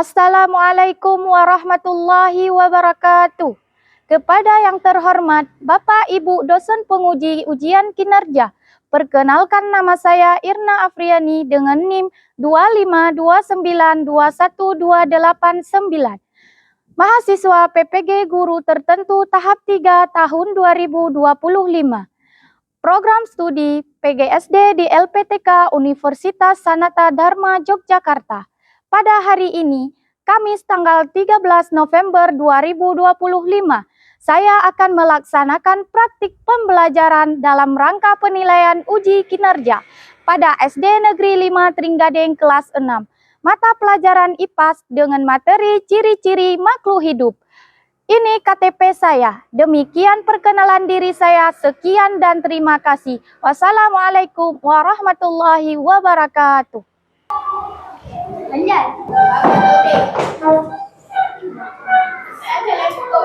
Assalamualaikum warahmatullahi wabarakatuh. Kepada yang terhormat Bapak Ibu dosen penguji ujian kinerja, perkenalkan nama saya Irna Afriani dengan NIM 252921289. Mahasiswa PPG Guru Tertentu tahap 3 tahun 2025. Program studi PGSD di LPTK Universitas Sanata Dharma Yogyakarta. Pada hari ini, Kamis tanggal 13 November 2025, saya akan melaksanakan praktik pembelajaran dalam rangka penilaian uji kinerja pada SD Negeri 5 Trenggading kelas 6, mata pelajaran IPAS dengan materi ciri-ciri makhluk hidup. Ini KTP saya. Demikian perkenalan diri saya. Sekian dan terima kasih. Wassalamualaikum warahmatullahi wabarakatuh.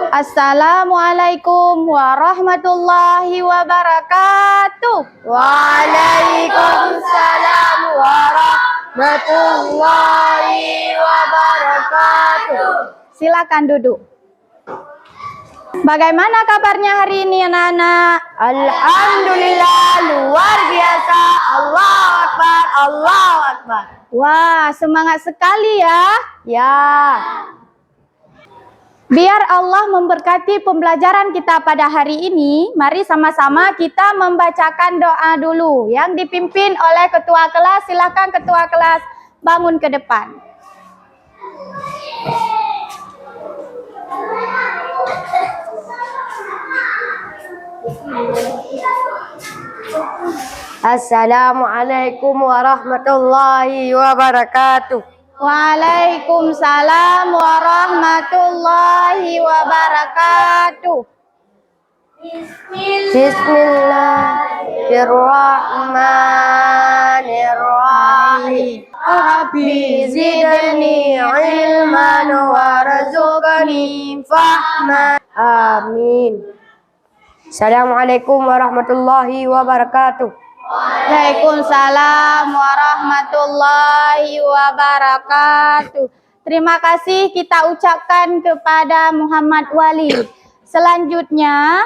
Assalamualaikum warahmatullahi wabarakatuh. Waalaikumsalam warahmatullahi wabarakatuh. Silakan duduk. Bagaimana kabarnya hari ini anak-anak? Alhamdulillah luar biasa. Allahu Akbar, Allahu Akbar. Wah, semangat sekali ya. Ya. Biar Allah memberkati pembelajaran kita pada hari ini, mari sama-sama kita membacakan doa dulu yang dipimpin oleh ketua kelas. Silakan ketua kelas bangun ke depan. Assalamualaikum warahmatullahi wabarakatuh. Waalaikumsalam warahmatullahi wabarakatuh. Bismillahirrahmanirrahim. Rabbi zidni ilman warzuqni fahman. Amin. Assalamualaikum warahmatullahi wabarakatuh. Waalaikumsalam warahmatullahi wabarakatuh. Terima kasih kita ucapkan kepada Muhammad Wali. Selanjutnya,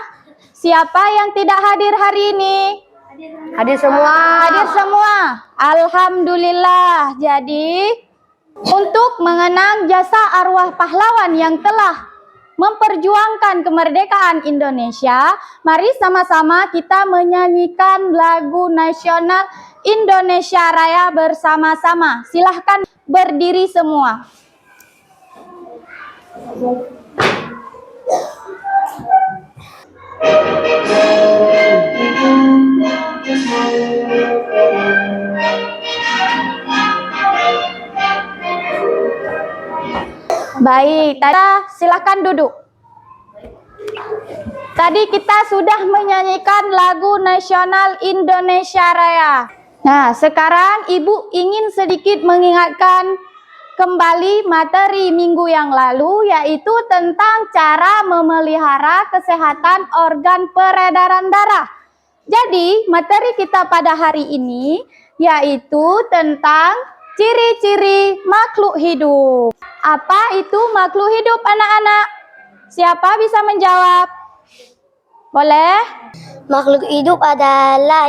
siapa yang tidak hadir hari ini? Hadir semua. Hadir semua. Alhamdulillah. Jadi, untuk mengenang jasa arwah pahlawan yang telah memperjuangkan kemerdekaan Indonesia, mari sama-sama kita menyanyikan lagu nasional Indonesia Raya bersama-sama. Silahkan berdiri semua. Baik, silakan duduk. Tadi kita sudah menyanyikan lagu nasional Indonesia Raya. Nah, sekarang Ibu ingin sedikit mengingatkan kembali materi minggu yang lalu, yaitu tentang cara memelihara kesehatan organ peredaran darah. Jadi, materi kita pada hari ini yaitu tentang ciri-ciri makhluk hidup. Apa itu makhluk hidup, anak-anak? Siapa bisa menjawab? Boleh? Makhluk hidup adalah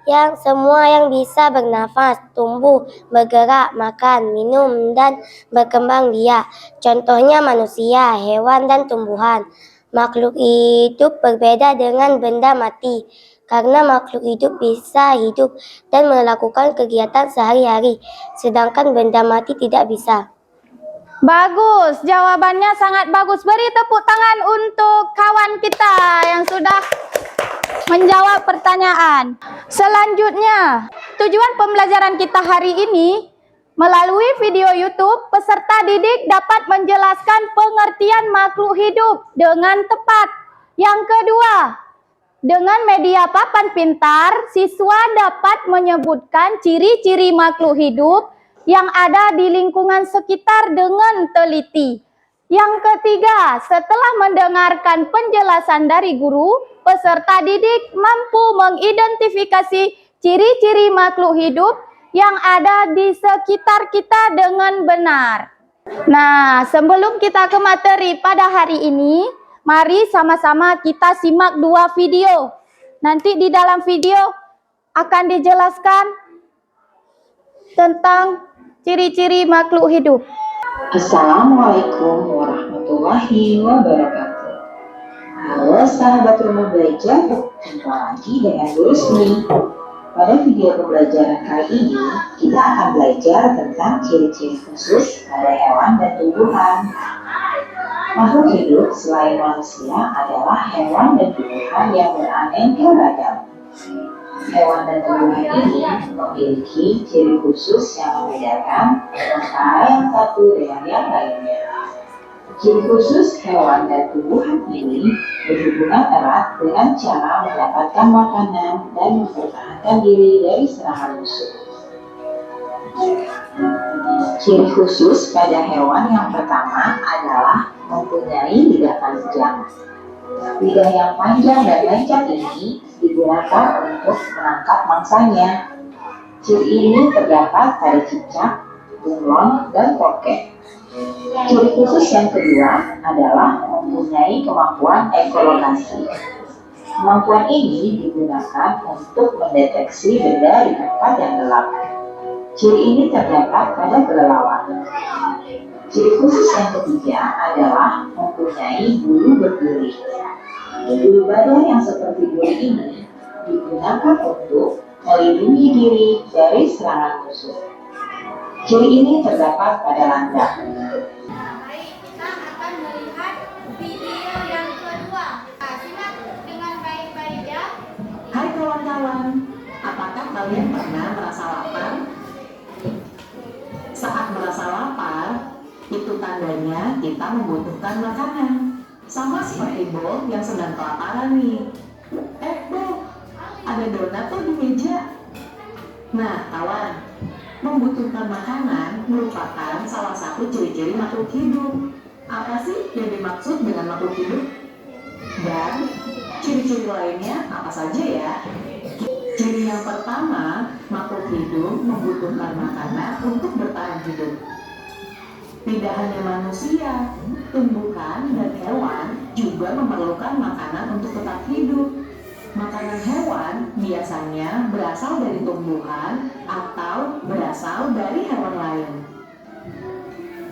yang semua yang bisa bernafas, tumbuh, bergerak, makan, minum, dan berkembang biak. Contohnya manusia, hewan, dan tumbuhan. Makhluk hidup berbeda dengan benda mati, karena makhluk hidup bisa hidup dan melakukan kegiatan sehari-hari, sedangkan benda mati tidak bisa. Bagus, jawabannya sangat bagus. Beri tepuk tangan untuk kawan kita yang sudah menjawab pertanyaan. Selanjutnya, tujuan pembelajaran kita hari ini, melalui video YouTube, peserta didik dapat menjelaskan pengertian makhluk hidup dengan tepat. Yang kedua, dengan media papan pintar, siswa dapat menyebutkan ciri-ciri makhluk hidup yang ada di lingkungan sekitar dengan teliti. Yang ketiga, setelah mendengarkan penjelasan dari guru, peserta didik mampu mengidentifikasi ciri-ciri makhluk hidup yang ada di sekitar kita dengan benar. Nah, sebelum kita ke materi pada hari ini, mari sama-sama kita simak dua video. Nanti di dalam video akan dijelaskan tentang ciri-ciri makhluk hidup. Assalamualaikum warahmatullahi wabarakatuh. Halo sahabat rumah belajar, jumpa lagi dengan Bu Rusmi. Pada video pembelajaran kali ini, kita akan belajar tentang ciri-ciri khusus pada hewan dan tumbuhan. Makhluk hidup selain manusia adalah hewan dan tumbuhan yang beraneka ragam. Hewan dan tumbuhan ini memiliki ciri khusus yang membedakan antara yang satu dengan yang lainnya. Ciri khusus hewan dan tumbuhan ini berhubungan erat dengan cara mendapatkan makanan dan mempertahankan diri dari serangan musuh. Ciri khusus pada hewan yang pertama adalah mempunyai lidah panjang. Lidah yang panjang dan lencang ini digunakan untuk menangkap mangsanya. Ciri ini terdapat pada cicak, bunglon, dan tokek. Ciri khusus yang kedua adalah mempunyai kemampuan ekolokasi. Kemampuan ini digunakan untuk mendeteksi benda di tempat yang gelap. Ciri ini terdapat pada kelelawar. Ciri khusus yang ketiga adalah mempunyai bulu berduri. Bulu badan yang seperti duri ini digunakan untuk melindungi diri dari serangan musuh. Ciri ini terdapat pada landak. Baik, kita akan melihat video yang kedua. Simak dengan baik-baik ya. Hai kawan-kawan, apakah kalian pernah merasa lapar? Saat merasa lapar, itu tandanya kita membutuhkan makanan. Sama seperti Bo yang sedang kelaparan nih. Bo, ada donat tuh di meja. Nah, kawan, membutuhkan makanan merupakan salah satu ciri-ciri makhluk hidup. Apa sih yang dimaksud dengan makhluk hidup? Dan ciri-ciri lainnya apa saja ya? Ciri yang pertama, makhluk hidup membutuhkan makanan untuk bertahan hidup. Tidak hanya manusia, tumbuhan dan hewan juga memerlukan makanan untuk tetap hidup. Makanan hewan biasanya berasal dari tumbuhan atau berasal dari hewan lain.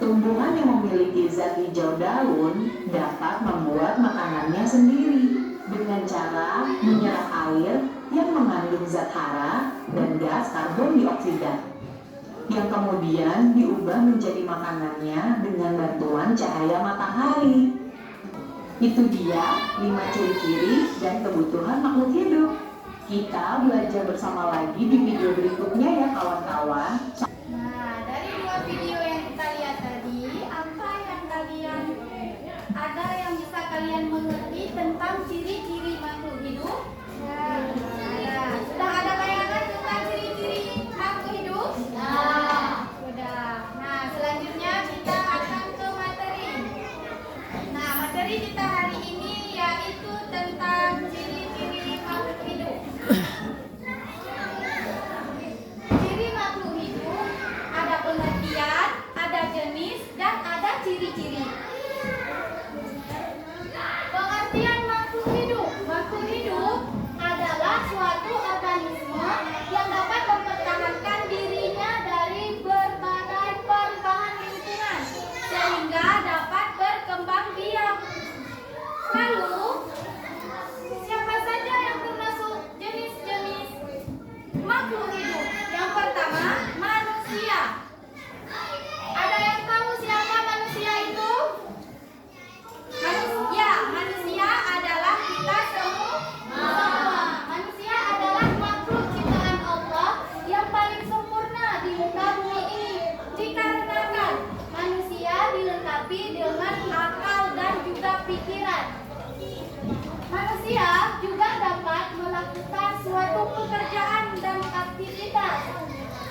Tumbuhan yang memiliki zat hijau daun dapat membuat makanannya sendiri dengan cara menyerap air yang mengandung zat hara dan gas karbon dioksida, yang kemudian diubah menjadi makanannya dengan bantuan cahaya matahari. Itu dia 5 ciri-ciri dan kebutuhan makhluk hidup. Kita belajar bersama lagi di video berikutnya ya kawan-kawan. Nah, dari dua video yang kita lihat tadi, apa yang ada yang bisa kalian mengerti tentang ciri-ciri makhluk hidup? Ada. Sudah ada bayangan tentang ciri-ciri makhluk hidup? Sudah. Nah, selanjutnya kita akan ke materi. Nah, materi kita hari ini yaitu tentang ciri-ciri makhluk hidup. Ciri makhluk hidup ada pengertian, ada jenis, dan ada ciri-ciri. Pengertian makhluk hidup. Makhluk hidup adalah suatu organisme yang dapat mempertahankan dirinya dari berbagai perubahan lingkungan sehingga dapat berkembang biak. Lalu, siapa saja yang termasuk jenis-jenis makhluk hidup? Yang pertama, manusia. Ada yang tahu siapa manusia itu? Manusia adalah kita semua. Manusia adalah makhluk ciptaan Allah yang paling sempurna di muka bumi ini. Dikarenakan manusia dilengkapi dengan akal dan juga pikiran. Manusia juga dapat melakukan suatu pekerjaan dan aktivitas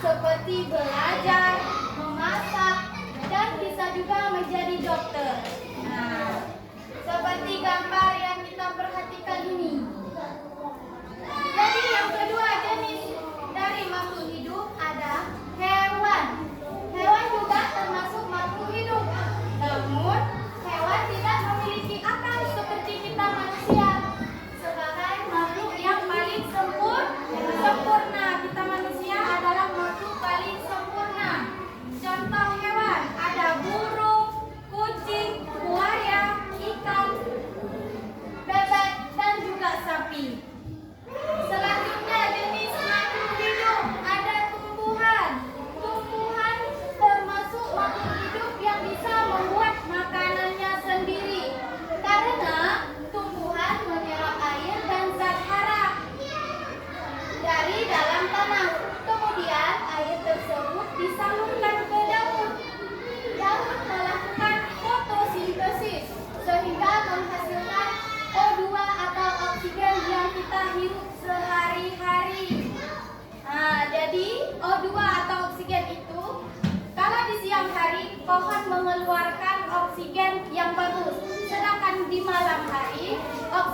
seperti belajar, memasak, dan bisa juga menjadi dokter. Nah, seperti gambar yang kita perhatikan ini. Jadi yang kedua jenis dari makhluk hidup ada hewan. Hewan juga termasuk makhluk hidup.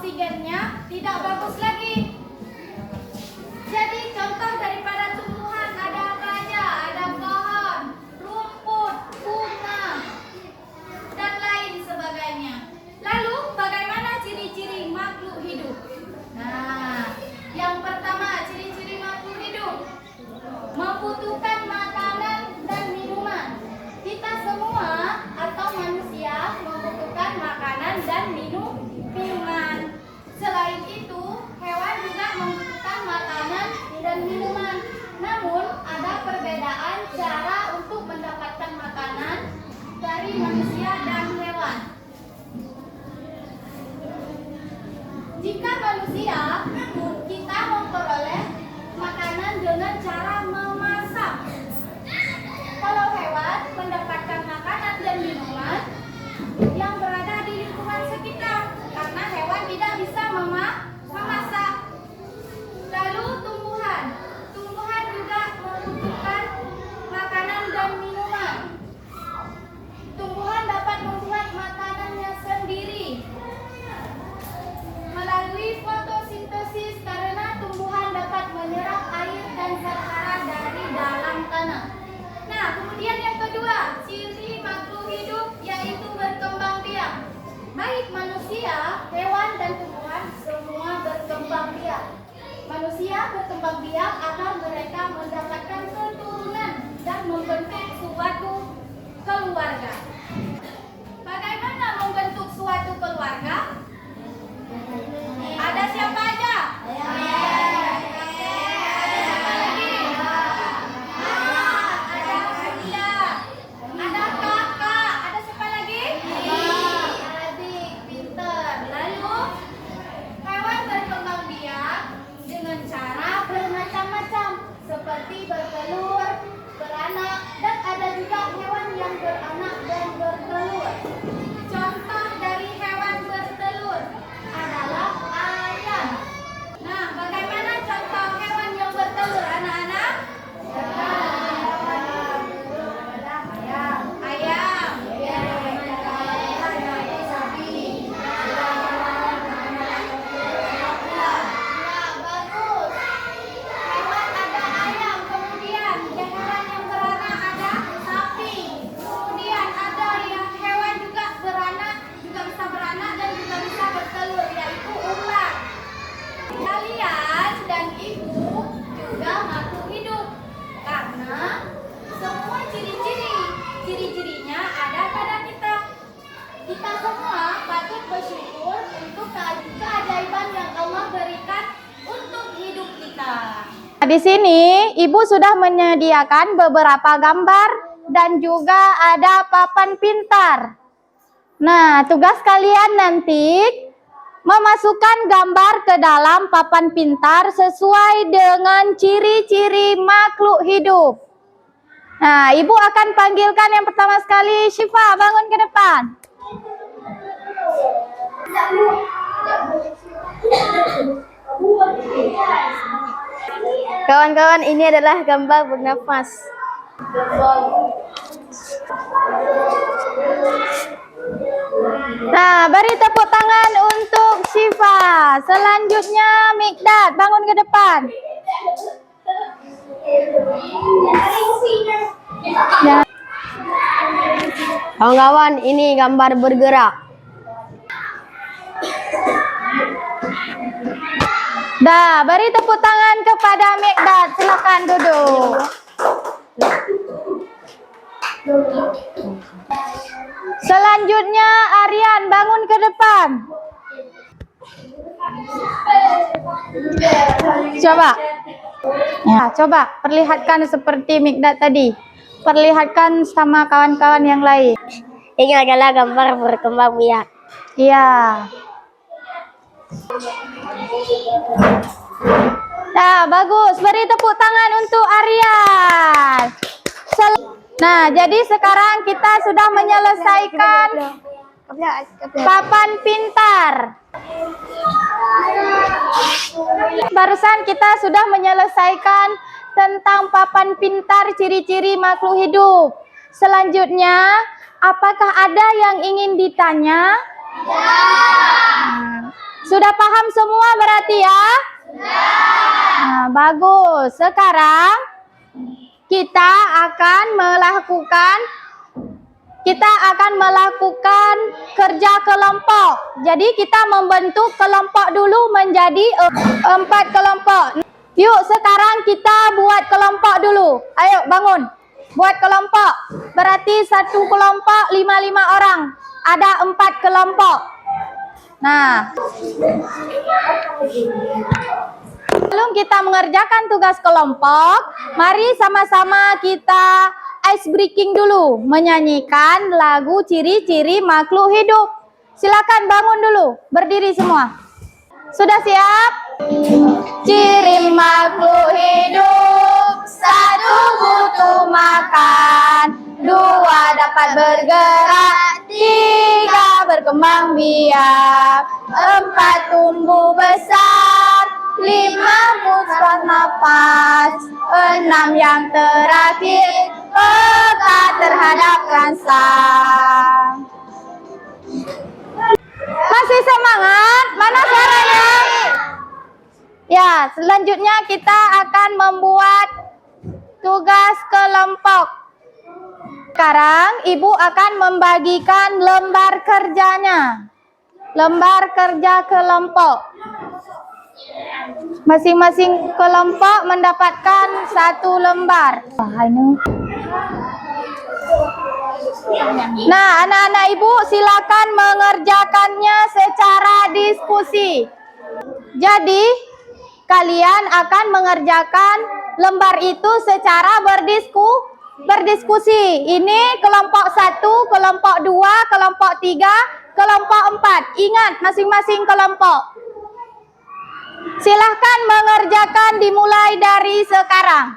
oksigennya tidak bagus lagi. Jadi contoh daripada tumbuhan ada apa aja? Ada pohon, rumput, bunga, dan lain sebagainya. Lalu bagaimana ciri-ciri makhluk hidup? Nah, yang pertama ciri-ciri makhluk hidup membutuhkan makanan dan minuman. Kita semua atau manusia membutuhkan makanan dan minuman. Selain itu, hewan juga membutuhkan makanan dan minuman. Namun, ada perbedaan cara untuk mendapatkan makanan dari manusia dan hewan. Jika manusia, kita memperoleh makanan dengan cara memasak. Kalau hewan mendapatkan makanan dan minuman yang berada di lingkungan sekitar, karena hewan tidak bisa memasak. Lalu tumbuhan juga membutuhkan makanan dan minuman. Tumbuhan dapat membuat makanannya sendiri melalui fotosintesis karena tumbuhan dapat menyerap air dan zat hara dari dalam tanah. Nah, kemudian yang kedua, ciri makhluk hidup yaitu berkembang biak. Baik manusia, hewan, dan tumbuhan semua berkembang biak. Manusia berkembang biak agar mereka mendapatkan keturunan dan membentuk suatu keluarga. Bagaimana membentuk suatu keluarga? Ada siapa aja? Ada siapa lagi? Ada bunda, ada kakak, ada siapa lagi? Adik, pinter. Lalu hewan berkembang biak dengan cara bermacam-macam, seperti bertelur, beranak, dan ada juga hewan yang beranak dan bertelur. Contoh dari hewan bertelur adalah ayam. Nah, bagaimana contoh hewan yang bertelur, anak-anak? Ayam. Sapi. Bagus. Hewan ada ayam, kemudian hewan yang beranak ada sapi. Kemudian ada yang hewan juga beranak, juga bisa beranak dan juga bisa bertelur, yaitu ular. Kalian dan ibu juga makhluk hidup karena semua ciri-cirinya ada pada kita. Kita semua patut bersyukur untuk keajaiban yang Allah berikan untuk hidup kita. Di sini ibu sudah menyediakan beberapa gambar dan juga ada papan pintar. Nah, tugas kalian nanti memasukkan gambar ke dalam papan pintar sesuai dengan ciri-ciri makhluk hidup. Nah, ibu akan panggilkan yang pertama sekali, Syifa, bangun ke depan. Kawan-kawan, ini adalah gambar bernafas. Nah, beri tepuk tangan untuk Syifa. Selanjutnya, Mikdad, bangun ke depan. Kawan-kawan, ini gambar bergerak. Dah, beri tepuk tangan kepada Mikdad. Silakan duduk. Selanjutnya, Aryan, bangun ke depan. Coba. Ya, coba perlihatkan seperti Mikdad tadi. Perlihatkan sama kawan-kawan yang lain. Ini adalah gambar berkembang biak. Iya. Nah, bagus. Beri tepuk tangan untuk Aryan. Nah, jadi sekarang kita sudah menyelesaikan papan pintar. Barusan kita sudah menyelesaikan tentang papan pintar ciri-ciri makhluk hidup. Selanjutnya, apakah ada yang ingin ditanya? Sudah paham semua berarti ya? Nah, bagus. Sekarang kita akan melakukan kerja kelompok. Jadi kita membentuk kelompok dulu menjadi 4 kelompok. Yuk sekarang kita buat kelompok dulu. Ayo bangun. Buat kelompok. Berarti satu kelompok 5 orang. Ada 4 kelompok. Nah, sebelum kita mengerjakan tugas kelompok, mari sama-sama kita ice breaking dulu, menyanyikan lagu ciri-ciri makhluk hidup. Silakan bangun dulu, berdiri semua. Sudah siap? Ciri makhluk hidup, 1 butuh makan, 2 dapat bergerak, 3 berkembang biak, 4 tumbuh besar, 5 musnah nafas, 6 yang terakhir peka terhadap rangsang. Masih semangat? Mana suaranya? Ya, selanjutnya kita akan membuat tugas kelompok. Sekarang Ibu akan membagikan lembar kerjanya. Lembar kerja kelompok. Masing-masing kelompok mendapatkan 1 lembar. Nah, anak-anak Ibu silakan mengerjakannya secara diskusi. Jadi, kalian akan mengerjakan lembar itu secara berdiskusi. Ini kelompok 1, kelompok 2, kelompok 3, kelompok 4. Ingat masing-masing kelompok. Silahkan mengerjakan dimulai dari sekarang.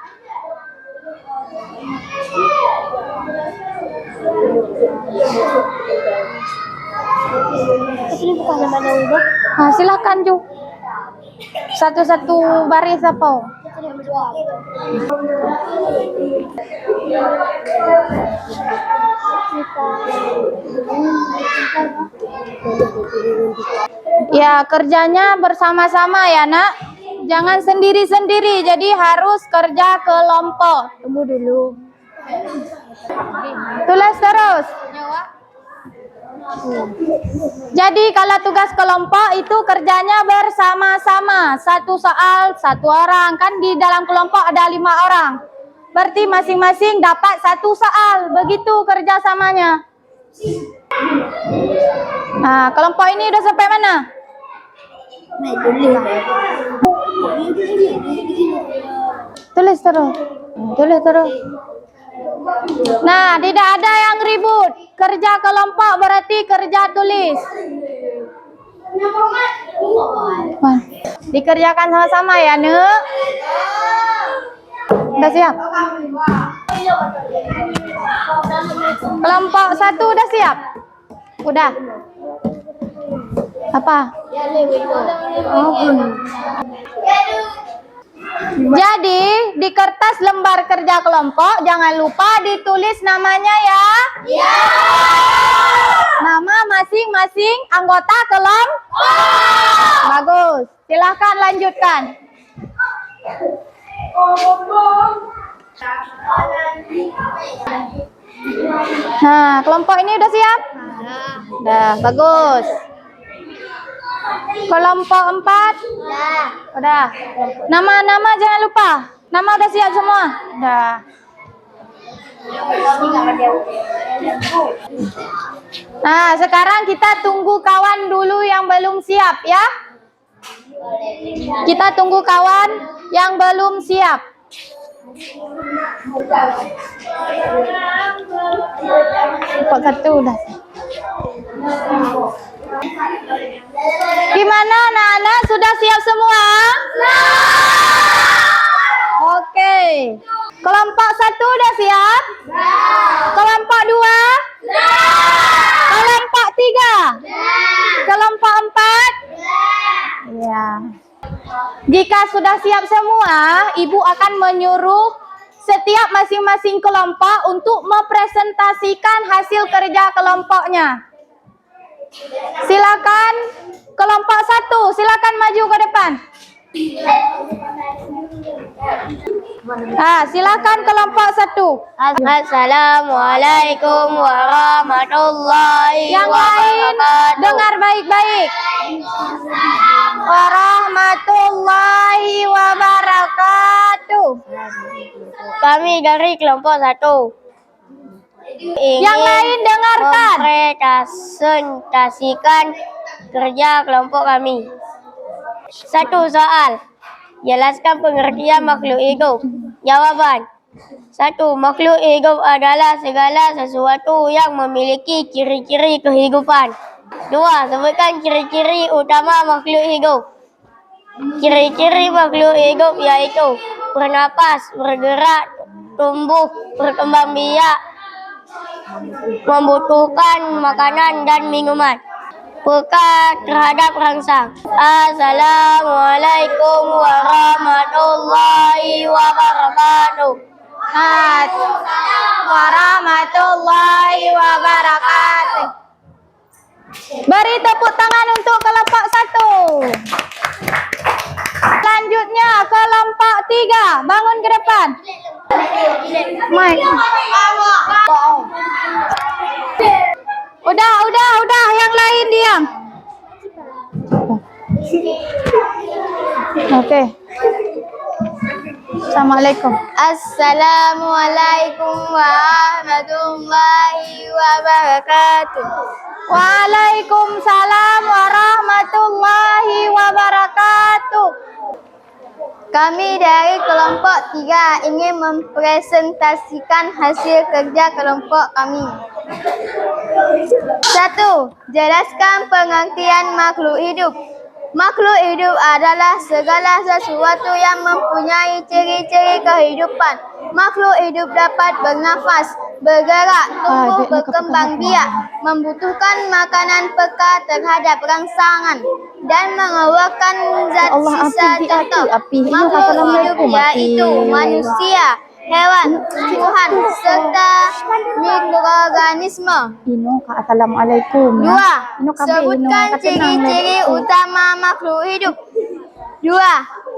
Nah, silakan Ju. Satu-satu baris apa? Ya, kerjanya bersama-sama ya, Nak. Jangan sendiri-sendiri, jadi harus kerja kelompok. Tunggu dulu. Tulis terus. Jadi kalau tugas kelompok itu kerjanya bersama-sama. 1 soal, 1 orang. Kan di dalam kelompok ada 5 orang. Berarti masing-masing dapat 1 soal. Begitu kerjasamanya. Nah, kelompok ini udah sampai mana? Tulis terus. Tulis terus. Nah, tidak ada yang ribut. Kerja kelompok berarti kerja tulis. Dikerjakan sama-sama ya, Nek. Udah siap? Kelompok 1 udah siap? Udah. Apa? Jadi di kertas lembar kerja kelompok jangan lupa ditulis namanya ya. Ya. Nama masing-masing anggota kelompok. Bagus. Silahkan lanjutkan. Nah, kelompok ini udah siap? Udah, bagus. Kelompok 4? Udah. Nama-nama jangan lupa. Nama udah siap semua? Udah. Nah, sekarang kita tunggu kawan dulu yang belum siap ya. Kita tunggu kawan yang belum siap. Kelompok 1 udah. Gimana anak-anak, sudah siap semua? Oke. Kelompok 1 udah siap? Kelompok 2? Kelompok 3? Kelompok 4? Ya. Jika sudah siap semua, Ibu akan menyuruh setiap masing-masing kelompok untuk mempresentasikan hasil kerja kelompoknya. Silakan kelompok 1, silakan maju ke depan. Silakan kelompok 1. Assalamualaikum warahmatullahi Yang lain dengar baik-baik. Warahmatullahi wabarakatuh. Kami dari kelompok 1 Yang lain dengarkan. mempresentasikan kerja kelompok kami. 1 soal. Jelaskan pengertian makhluk hidup. Jawaban. 1. Makhluk hidup adalah segala sesuatu yang memiliki ciri-ciri kehidupan. 2. Sebutkan ciri-ciri utama makhluk hidup. Ciri-ciri makhluk hidup yaitu bernapas, bergerak, tumbuh, berkembang biak, membutuhkan makanan dan minuman. Peka terhadap rangsang. Assalamualaikum warahmatullahi wabarakatuh. Warahmatullahi wabarakatuh. Beri tepuk tangan untuk kelompok 1. Selanjutnya kelompok 3, bangun ke depan. Udah, yang lain diam. Oke. Assalamualaikum. Assalamualaikum warahmatullahi wabarakatuh. Waalaikumsalam warahmatullahi wabarakatuh. Kami dari kelompok 3 ingin mempresentasikan hasil kerja kelompok kami. 1. Jelaskan pengertian makhluk hidup. Makhluk hidup adalah segala sesuatu yang mempunyai ciri-ciri kehidupan. Makhluk hidup dapat bernafas, bergerak, tumbuh, berkembang biak, membutuhkan makanan, peka terhadap rangsangan, dan mengeluarkan zat sisa contoh. Makhluk hidup yaitu manusia, hewan, tumbuhan, serta mikroorganisme. Assalamualaikum. 2. Sebutkan ciri-ciri utama makhluk hidup. 2.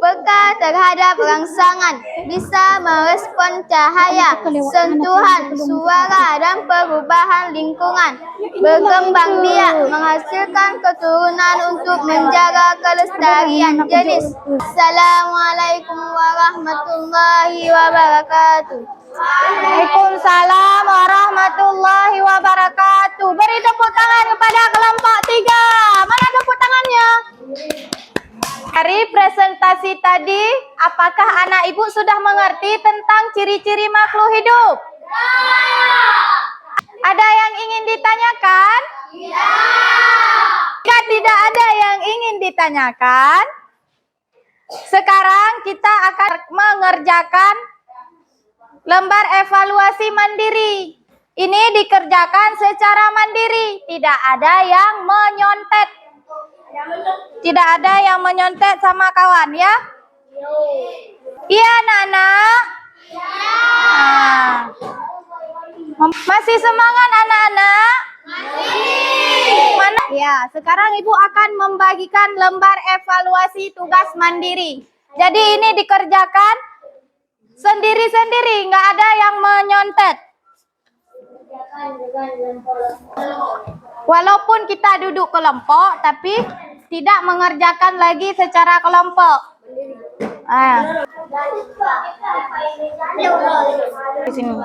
Peka terhadap rangsangan, bisa merespon cahaya, sentuhan, suara, dan perubahan lingkungan. Berkembang biak, menghasilkan keturunan untuk menjaga kelestarian jenis. Assalamualaikum warahmatullahi wabarakatuh. Waalaikumsalam warahmatullahi wabarakatuh. Beri tepuk tangan kepada kelompok 3. Mana tepuk tangannya? Dari presentasi tadi, apakah anak ibu sudah mengerti tentang ciri-ciri makhluk hidup? Ada yang ingin ditanyakan? Jika tidak ada yang ingin ditanyakan, sekarang kita akan mengerjakan lembar evaluasi mandiri. Ini dikerjakan secara mandiri, tidak ada yang menyontek. Tidak ada yang menyontek sama kawan ya? Iya anak-anak? Masih semangat anak-anak? Mana? Ya, sekarang ibu akan membagikan lembar evaluasi tugas mandiri. Jadi ini dikerjakan sendiri-sendiri, nggak ada yang menyontek. Walaupun kita duduk kelompok, tapi tidak mengerjakan lagi secara kelompok. Di sini.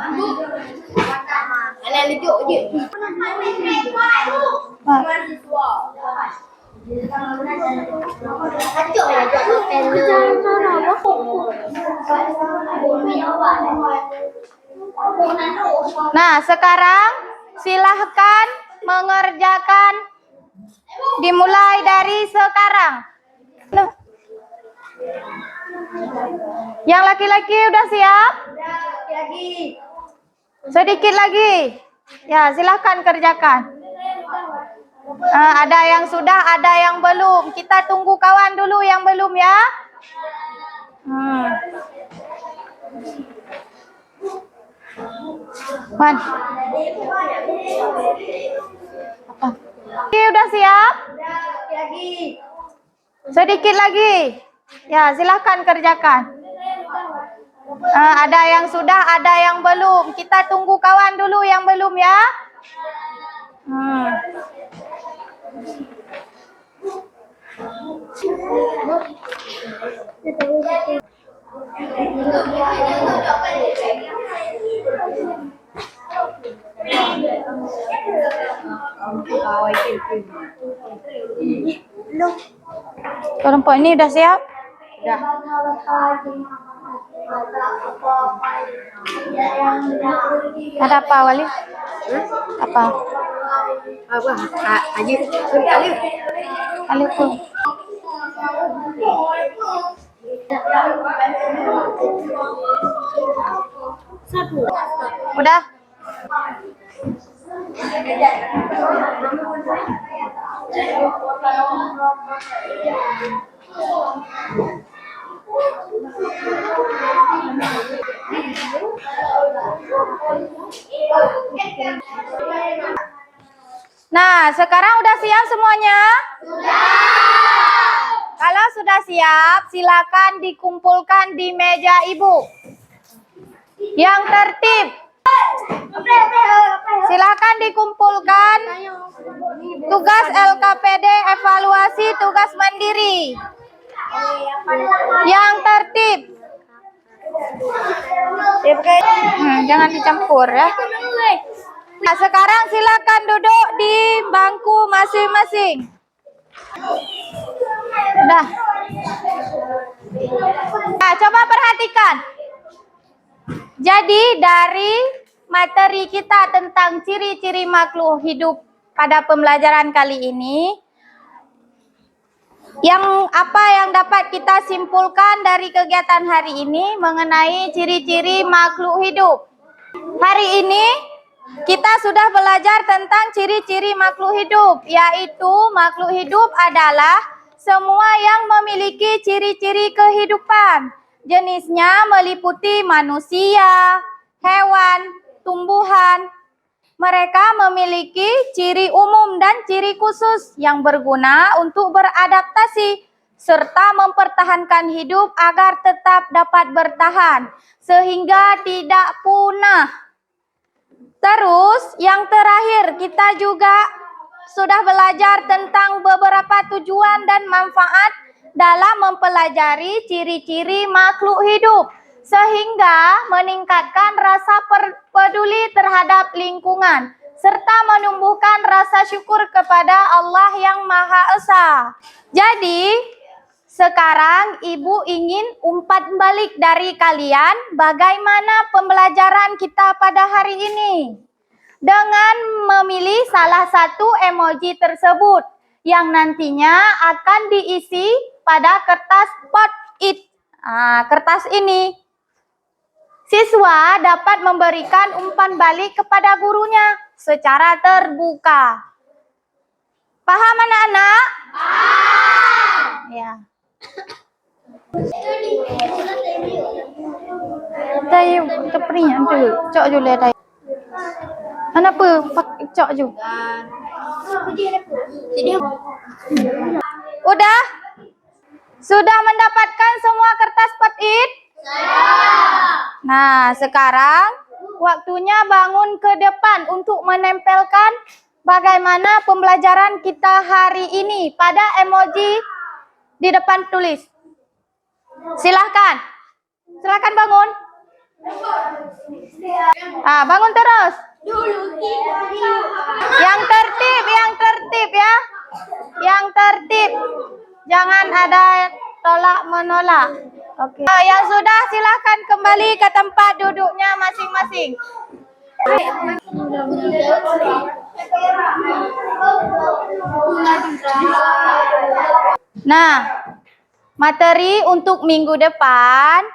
Nah, sekarang silahkan mengerjakan, dimulai dari sekarang. Yang laki-laki udah siap? Sedikit lagi. Ya, silahkan kerjakan. Ada yang sudah, ada yang belum. Kita tunggu kawan dulu yang belum ya. Man. Apa? Oke, udah siap? Sedikit lagi. Ya, silahkan kerjakan. Ada yang sudah, ada yang belum. Kita tunggu kawan dulu yang belum ya. Kelompok ini udah siap? Udah. Ada apa, Wali? Apa? Alif pun. Udah? Nah, sekarang udah siap semuanya? Kalau sudah siap, silakan dikumpulkan di meja ibu. Yang tertib. Silakan dikumpulkan. Tugas LKPD evaluasi tugas mandiri. Yang tertib. Jangan dicampur ya. Nah, sekarang silakan duduk di bangku masing-masing. Nah, coba perhatikan. Jadi dari materi kita tentang ciri-ciri makhluk hidup pada pembelajaran kali ini, apa yang dapat kita simpulkan dari kegiatan hari ini mengenai ciri-ciri makhluk hidup. Hari ini kita sudah belajar tentang ciri-ciri makhluk hidup, yaitu makhluk hidup adalah semua yang memiliki ciri-ciri kehidupan. Jenisnya meliputi manusia, hewan, tumbuhan. Mereka memiliki ciri umum dan ciri khusus yang berguna untuk beradaptasi serta mempertahankan hidup agar tetap dapat bertahan sehingga tidak punah. Terus yang terakhir kita juga sudah belajar tentang beberapa tujuan dan manfaat dalam mempelajari ciri-ciri makhluk hidup sehingga meningkatkan rasa peduli terhadap lingkungan serta menumbuhkan rasa syukur kepada Allah yang Maha Esa. Jadi sekarang Ibu ingin umpat balik dari kalian bagaimana pembelajaran kita pada hari ini. Dengan memilih salah satu emoji tersebut yang nantinya akan diisi pada kertas post-it. Kertas ini. Siswa dapat memberikan umpan balik kepada gurunya secara terbuka. Paham anak-anak? Paham. Ya. Tayo, terperingat tu. Cok je le tayo. Kenapa? Pakai cok je. Udah? Sudah mendapatkan semua kertas post-it? Nah, sekarang waktunya bangun ke depan untuk menempelkan bagaimana pembelajaran kita hari ini pada emoji di depan tulis. Silahkan. Silahkan bangun. Bangun terus. Yang tertib ya. Yang tertib. Jangan ada tolak menolak. Oke. Yang sudah silahkan kembali ke tempat duduknya masing-masing. Nah, materi untuk minggu depan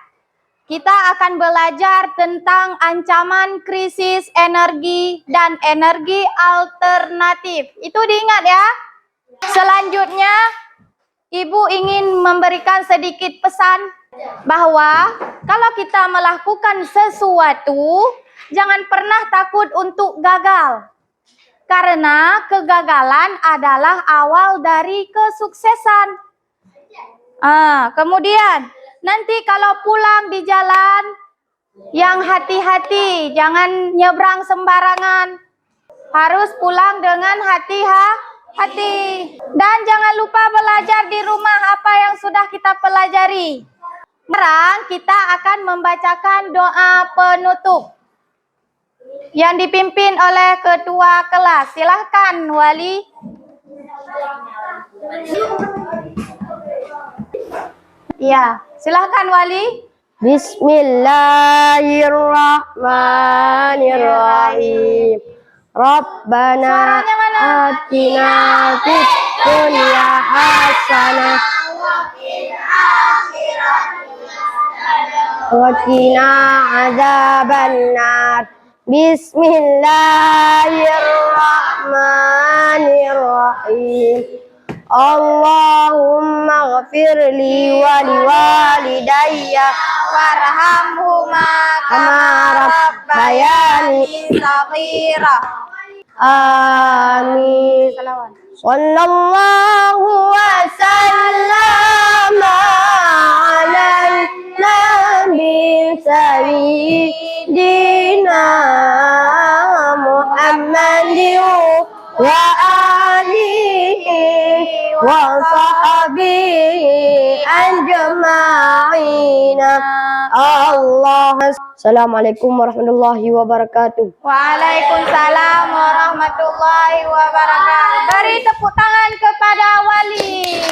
kita akan belajar tentang ancaman krisis energi dan energi alternatif. Itu diingat ya. Selanjutnya, Ibu ingin memberikan sedikit pesan bahwa kalau kita melakukan sesuatu, jangan pernah takut untuk gagal. Karena kegagalan adalah awal dari kesuksesan. Kemudian nanti kalau pulang di jalan, yang hati-hati, jangan nyebrang sembarangan. Harus pulang dengan hati-hati. Dan jangan lupa belajar di rumah apa yang sudah kita pelajari. Sekarang kita akan membacakan doa penutup yang dipimpin oleh ketua kelas. Silahkan Wali. Ya, silahkan Wali. Bismillahirrahmanirrahim. Rabbana Suaranya mana? atina fid dunya hasanah wa qina adzabannar. Bismillahirrahmanirrahim. Allahumma ghafirli wa liwalidayya Warhamhuma kama rabbayani shaghira. Amin. Sallallahu wa sallama ala nabi sayyidina Muhammadin wa alihi wa sahbihi ajma'ina. Assalamualaikum warahmatullahi wabarakatuh. Waalaikumsalam warahmatullahi wabarakatuh. Beri tepuk tangan kepada Wali.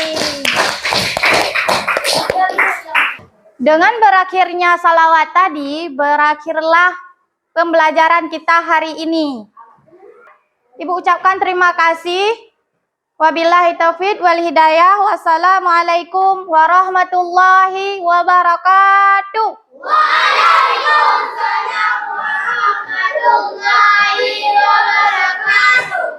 Dengan berakhirnya salawat tadi, berakhirlah pembelajaran kita hari ini. Ibu ucapkan terima kasih. Wabillahi taufiq wal hidayah. Wassalamualaikum warahmatullahi wabarakatuh. Waalaikumsalam warahmatullahi wabarakatuh.